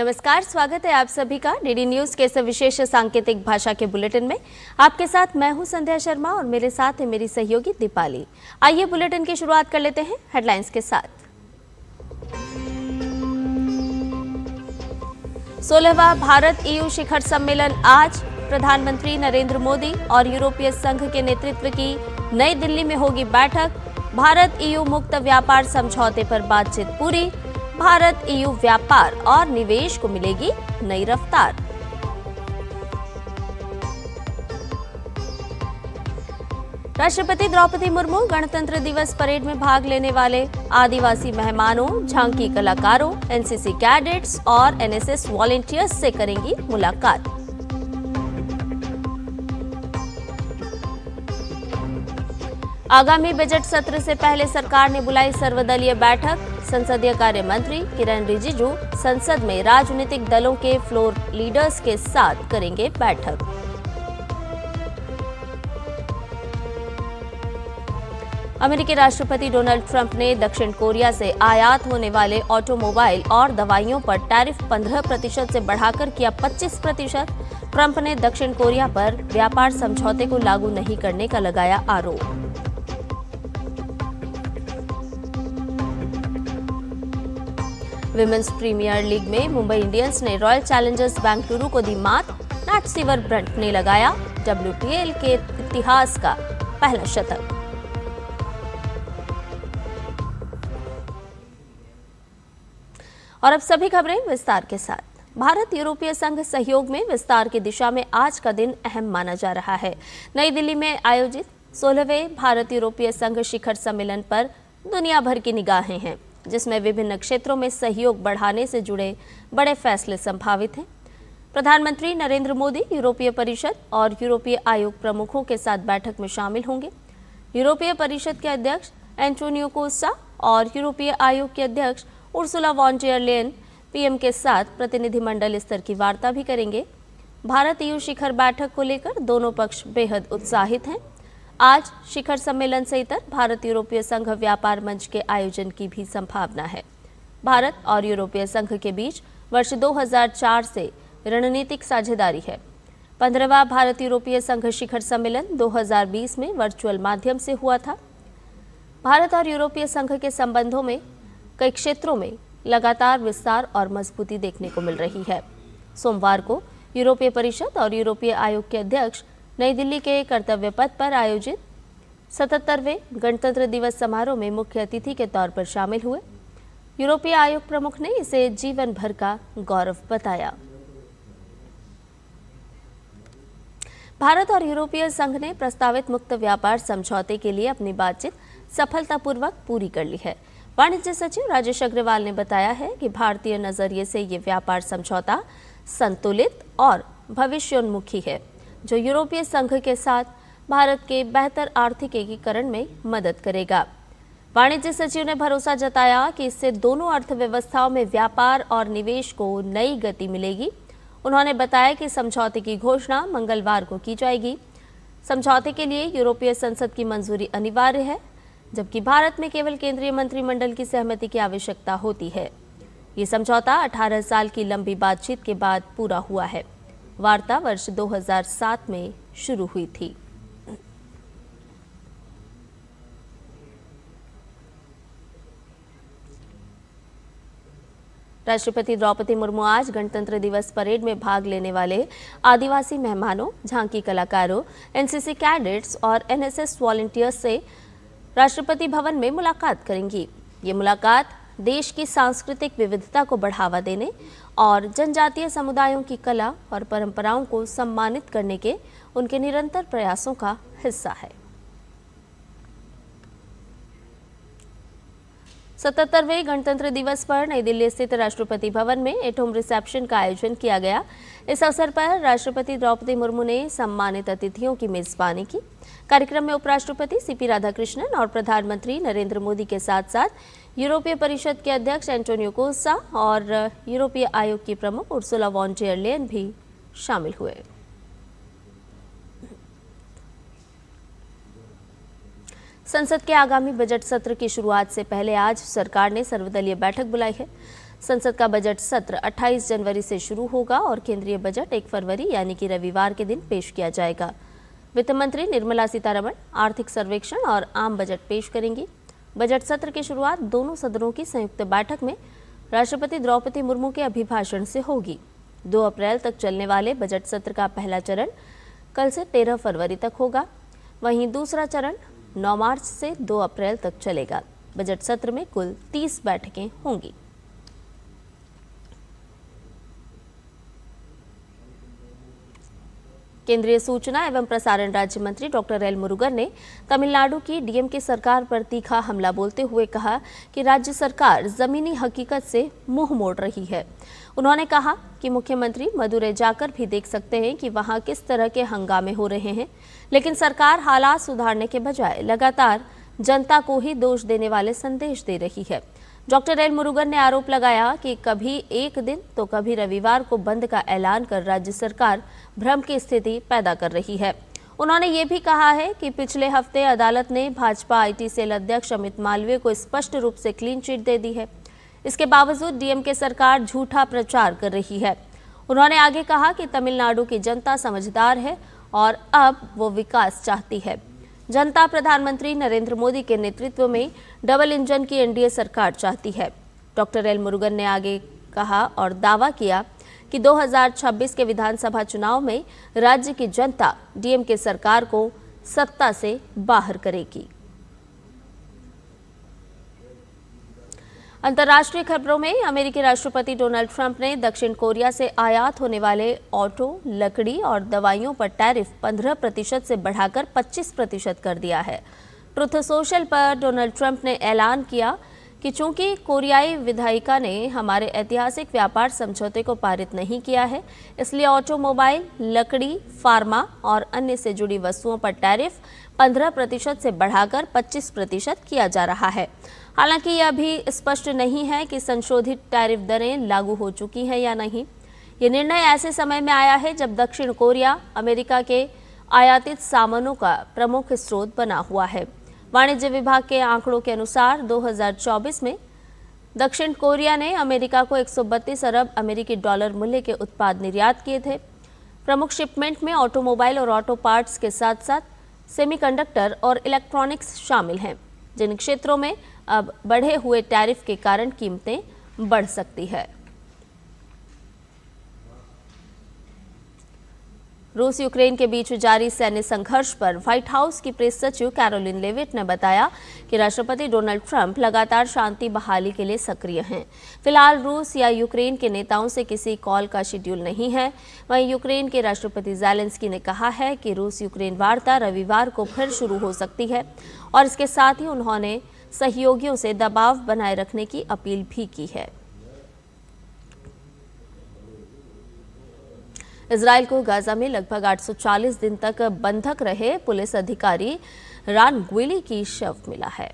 नमस्कार, स्वागत है आप सभी का डीडी न्यूज के इस विशेष सांकेतिक भाषा के बुलेटिन में। आपके साथ मैं हूं संध्या शर्मा और मेरे साथ है मेरी सहयोगी दीपाली। आइए बुलेटिन की शुरुआत कर लेते हैं हेडलाइंस के साथ। 16वां भारत EU शिखर सम्मेलन आज। प्रधानमंत्री नरेंद्र मोदी और यूरोपीय संघ के नेतृत्व की नई दिल्ली में होगी बैठक। भारत EU मुक्त व्यापार समझौते पर बातचीत पूरी। भारत EU व्यापार और निवेश को मिलेगी नई रफ्तार। राष्ट्रपति द्रौपदी मुर्मू गणतंत्र दिवस परेड में भाग लेने वाले आदिवासी मेहमानों, झांकी कलाकारों, एनसीसी कैडेट्स और NSS वॉलंटियर्स से करेंगी मुलाकात। आगामी बजट सत्र से पहले सरकार ने बुलाई सर्वदलीय बैठक। संसदीय कार्य मंत्री किरण रिजिजू संसद में राजनीतिक दलों के फ्लोर लीडर्स के साथ करेंगे बैठक। अमेरिकी राष्ट्रपति डोनाल्ड ट्रंप ने दक्षिण कोरिया से आयात होने वाले ऑटोमोबाइल और दवाइयों पर टैरिफ 15% से बढ़ाकर किया 25%। ट्रंप ने दक्षिण कोरिया पर व्यापार समझौते को लागू नहीं करने का लगाया आरोप। विमेंस प्रीमियर लीग में मुंबई इंडियंस ने रॉयल चैलेंजर्स बेंगलुरु को दी मात। नैट सिमरनप्रीत ने लगाया WPL के इतिहास का पहला शतक। और अब सभी खबरें विस्तार के साथ। भारत यूरोपीय संघ सहयोग में विस्तार की दिशा में आज का दिन अहम माना जा रहा है। नई दिल्ली में आयोजित 16वें भारत यूरोपीय संघ शिखर सम्मेलन पर दुनिया भर की निगाहें हैं, जिसमें विभिन्न क्षेत्रों में सहयोग बढ़ाने से जुड़े बड़े फैसले संभावित हैं। प्रधानमंत्री नरेंद्र मोदी यूरोपीय परिषद और यूरोपीय आयोग प्रमुखों के साथ बैठक में शामिल होंगे। यूरोपीय परिषद के अध्यक्ष एंटोनियो कोस्टा और यूरोपीय आयोग के अध्यक्ष Ursula von der Leyen PM के साथ प्रतिनिधिमंडल स्तर की वार्ता भी करेंगे। भारत EU शिखर बैठक को लेकर दोनों पक्ष बेहद उत्साहित हैं। आज शिखर सम्मेलन से इतर भारत यूरोपीय संघ व्यापार मंच के आयोजन की भी संभावना है। भारत और यूरोपीय संघ के बीच वर्ष 2004 से रणनीतिक साझेदारी है। 15वां भारत यूरोपीय संघ शिखर सम्मेलन 2020 में वर्चुअल माध्यम से हुआ था। भारत और यूरोपीय संघ के संबंधों में कई क्षेत्रों में लगातार विस्तार और मजबूती देखने को मिल रही है। सोमवार को यूरोपीय परिषद और यूरोपीय आयोग के अध्यक्ष नई दिल्ली के कर्तव्य पथ पर आयोजित 77वें गणतंत्र दिवस समारोह में मुख्य अतिथि के तौर पर शामिल हुए। यूरोपीय आयोग प्रमुख ने इसे जीवन भर का गौरव बताया। भारत और यूरोपीय संघ ने प्रस्तावित मुक्त व्यापार समझौते के लिए अपनी बातचीत सफलतापूर्वक पूरी कर ली है। वाणिज्य सचिव राजेश अग्रवाल ने बताया है कि भारतीय नजरिए से ये व्यापार समझौता संतुलित और भविष्योन्मुखी है, जो यूरोपीय संघ के साथ भारत के बेहतर आर्थिक एकीकरण में मदद करेगा। वाणिज्य सचिव ने भरोसा जताया कि इससे दोनों अर्थव्यवस्थाओं में व्यापार और निवेश को नई गति मिलेगी। उन्होंने बताया कि समझौते की घोषणा मंगलवार को की जाएगी। समझौते के लिए यूरोपीय संसद की मंजूरी अनिवार्य है, जबकि भारत में केवल केंद्रीय मंत्रिमंडल की सहमति की आवश्यकता होती है। ये समझौता 18 साल की लंबी बातचीत के बाद पूरा हुआ है। वार्ता वर्ष 2007 में शुरू हुई थी। राष्ट्रपति द्रौपदी मुर्मू आज गणतंत्र दिवस परेड में भाग लेने वाले आदिवासी मेहमानों, झांकी कलाकारों, NCC कैडेट्स और NSS वॉलंटियर्स से राष्ट्रपति भवन में मुलाकात करेंगी। ये मुलाकात देश की सांस्कृतिक विविधता को बढ़ावा देने और जनजातीय समुदायों की कला और परंपराओं को सम्मानित करने के उनके निरंतर प्रयासों का हिस्सा है। 77वें गणतंत्र दिवस पर नई दिल्ली स्थित राष्ट्रपति भवन में एट होम रिसेप्शन का आयोजन किया गया। इस अवसर पर राष्ट्रपति द्रौपदी मुर्मू ने सम्मानित अतिथियों की मेजबानी की। कार्यक्रम में उपराष्ट्रपति CP राधाकृष्णन और प्रधानमंत्री नरेंद्र मोदी के साथ साथ यूरोपीय परिषद के अध्यक्ष एंटोनियो कोस्टा और यूरोपीय आयोग की प्रमुख उर्सुला वॉन डेर लेयन भी शामिल हुए। संसद के आगामी बजट सत्र की शुरुआत से पहले आज सरकार ने सर्वदलीय बैठक बुलाई है। संसद का बजट सत्र 28 जनवरी से शुरू होगा और केंद्रीय बजट 1 फरवरी यानी कि रविवार के दिन पेश किया जाएगा। वित्त मंत्री निर्मला सीतारमण आर्थिक सर्वेक्षण और आम बजट पेश करेंगी। बजट सत्र की शुरुआत दोनों सदनों की संयुक्त बैठक में राष्ट्रपति द्रौपदी मुर्मू के अभिभाषण से होगी। 2 अप्रैल तक चलने वाले बजट सत्र का पहला चरण कल से 13 फरवरी तक होगा। वहीं दूसरा चरण 9 मार्च से 2 अप्रैल तक चलेगा। बजट सत्र में कुल 30 बैठकें होंगी। केंद्रीय सूचना एवं प्रसारण राज्य मंत्री डॉक्टर एल मुरुगन ने तमिलनाडु की डीएमके सरकार पर तीखा हमला बोलते हुए कहा कि राज्य सरकार जमीनी हकीकत से मुंह मोड़ रही है। उन्होंने कहा कि मुख्यमंत्री मदुरै जाकर भी देख सकते हैं कि वहां किस तरह के हंगामे हो रहे हैं, लेकिन सरकार हालात सुधारने के बजाय लगातार जनता को ही दोष देने वाले संदेश दे रही है। डॉक्टर एल मुरुगन ने आरोप लगाया कि कभी एक दिन तो कभी रविवार को बंद का ऐलान कर राज्य सरकार भ्रम की स्थिति पैदा कर रही है। उन्होंने ये भी कहा है कि पिछले हफ्ते अदालत ने भाजपा आईटी सेल अध्यक्ष अमित मालवीय को स्पष्ट रूप से क्लीन चिट दे दी है। इसके बावजूद डीएमके सरकार झूठा प्रचार कर रही है। उन्होंने आगे कहा कि तमिलनाडु की जनता समझदार है और अब वो विकास चाहती है। जनता प्रधानमंत्री नरेंद्र मोदी के नेतृत्व में डबल इंजन की एनडीए सरकार चाहती है। डॉक्टर एल मुरुगन ने आगे कहा और दावा किया कि 2026 के विधानसभा चुनाव में राज्य की जनता डीएमके सरकार को सत्ता से बाहर करेगी। अंतर्राष्ट्रीय खबरों में अमेरिकी राष्ट्रपति डोनाल्ड ट्रंप ने दक्षिण कोरिया से आयात होने वाले ऑटो, लकड़ी और दवाइयों पर टैरिफ 15% से बढ़ाकर 25% कर दिया है। ट्रुथ सोशल पर डोनाल्ड ट्रंप ने ऐलान किया कि चूंकि कोरियाई विधायिका ने हमारे ऐतिहासिक व्यापार समझौते को पारित नहीं किया है, इसलिए ऑटोमोबाइल, लकड़ी, फार्मा और अन्य से जुड़ी वस्तुओं पर टैरिफ 15% से बढ़ाकर 25% किया जा रहा है। हालांकि यह अभी स्पष्ट नहीं है कि संशोधित टैरिफ दरें लागू हो चुकी हैं या नहीं। ये निर्णय ऐसे समय में आया है जब दक्षिण कोरिया अमेरिका के आयातित सामानों का प्रमुख स्रोत बना हुआ है। वाणिज्य विभाग के आंकड़ों के अनुसार 2024 में दक्षिण कोरिया ने अमेरिका को 132 अरब अमेरिकी डॉलर मूल्य के उत्पाद निर्यात किए थे। प्रमुख शिपमेंट में ऑटोमोबाइल और ऑटो पार्ट्स के साथ साथ सेमीकंडक्टर और इलेक्ट्रॉनिक्स शामिल हैं, जिन क्षेत्रों में अब बढ़े हुए टैरिफ के कारण कीमतें बढ़ सकती है। रूस यूक्रेन के बीच जारी सैन्य संघर्ष पर व्हाइट हाउस की प्रेस सचिव कैरोलिन लेविट ने बताया कि राष्ट्रपति डोनाल्ड ट्रंप लगातार शांति बहाली के लिए सक्रिय हैं। फिलहाल रूस या यूक्रेन के नेताओं से किसी कॉल का शेड्यूल नहीं है। वहीं यूक्रेन के राष्ट्रपति ज़ेलेंस्की ने कहा है कि रूस यूक्रेन वार्ता रविवार को फिर शुरू हो सकती है और इसके साथ ही उन्होंने सहयोगियों से दबाव बनाए रखने की अपील भी की है। इजराइल को गाजा में लगभग 840 दिन तक बंधक रहे पुलिस अधिकारी रान ग्विली की शव मिला है।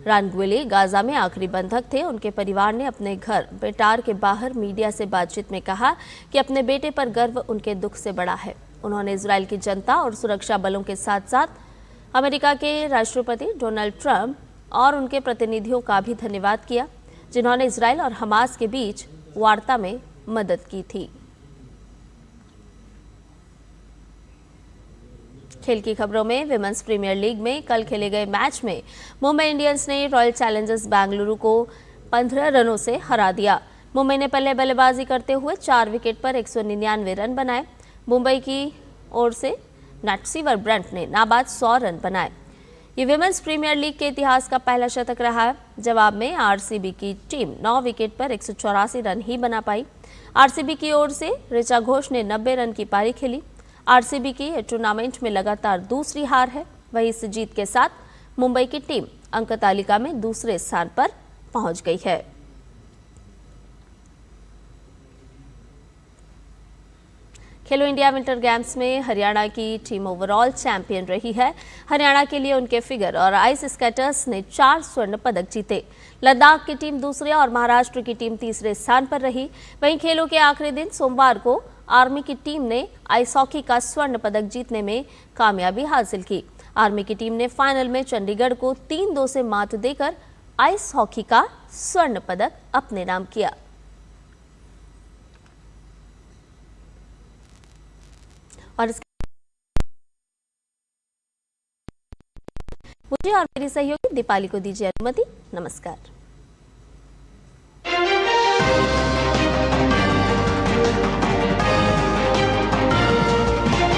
रान ग्विली गाजा में आखिरी बंधक थे। उनके परिवार ने अपने घर बेटार के बाहर मीडिया से बातचीत में कहा कि अपने बेटे पर गर्व उनके दुख से बड़ा है। उन्होंने इजराइल की जनता और सुरक्षा बलों के साथ साथ अमेरिका के राष्ट्रपति डोनाल्ड ट्रंप और उनके प्रतिनिधियों का भी धन्यवाद किया, जिन्होंने इजराइल और हमास के बीच वार्ता में मदद की थी। खेल की खबरों में विमेंस प्रीमियर लीग में कल खेले गए मैच में मुंबई इंडियंस ने रॉयल चैलेंजर्स बेंगलुरु को 15 रनों से हरा दिया। मुंबई ने पहले बल्लेबाजी करते हुए 4 विकेट पर 199 रन बनाए। मुंबई की ओर से नैटसीवर ब्रंट ने नाबाद 100 रन बनाए। ये विमेंस प्रीमियर लीग के इतिहास का पहला शतक रहा है। जवाब में आरसीबी की टीम 9 विकेट पर 184 रन ही बना पाई। आरसीबी की ओर से ऋचा घोष ने 90 रन की पारी खेली। आरसीबी की टूर्नामेंट में लगातार दूसरी हार है। वहीं इस जीत के साथ मुंबई की टीम अंक तालिका में दूसरे स्थान पर पहुंच गई है। खेलो इंडिया विंटर गेम्स में हरियाणा की टीम ओवरऑल चैंपियन रही है। हरियाणा के लिए उनके फिगर और आइस स्केटर्स ने 4 स्वर्ण पदक जीते। लद्दाख की टीम दूसरे और महाराष्ट्र की टीम तीसरे स्थान पर रही। वहीं खेलों के आखिरी दिन सोमवार को आर्मी की टीम ने आइस हॉकी का स्वर्ण पदक जीतने में कामयाबी हासिल की। आर्मी की टीम ने फाइनल में चंडीगढ़ को 3-2 से मात देकर आइस हॉकी का स्वर्ण पदक अपने नाम किया। और मुझे और मेरी सहयोगी दीपाली को दीजिए अनुमति। नमस्कार।